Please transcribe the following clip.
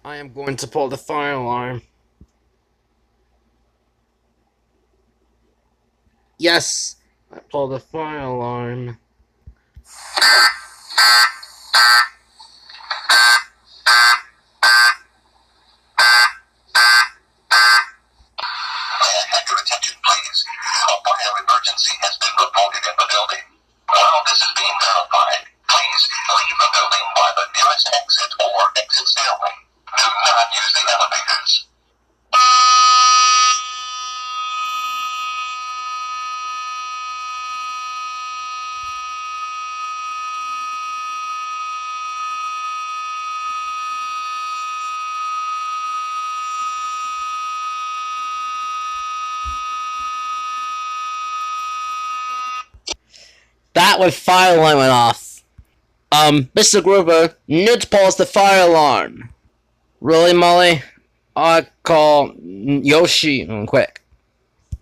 I am going to pull the fire alarm. Yes, I pulled the fire alarm. Your attention, please. A fire emergency has been reported in the building. While this is being verified, please leave the building by the nearest exit or exit stairway. Do not use the elevators. That with fire alarm went off. Mr. Gruber, Newt pulls the fire alarm. Really, Molly? I call Yoshi quick.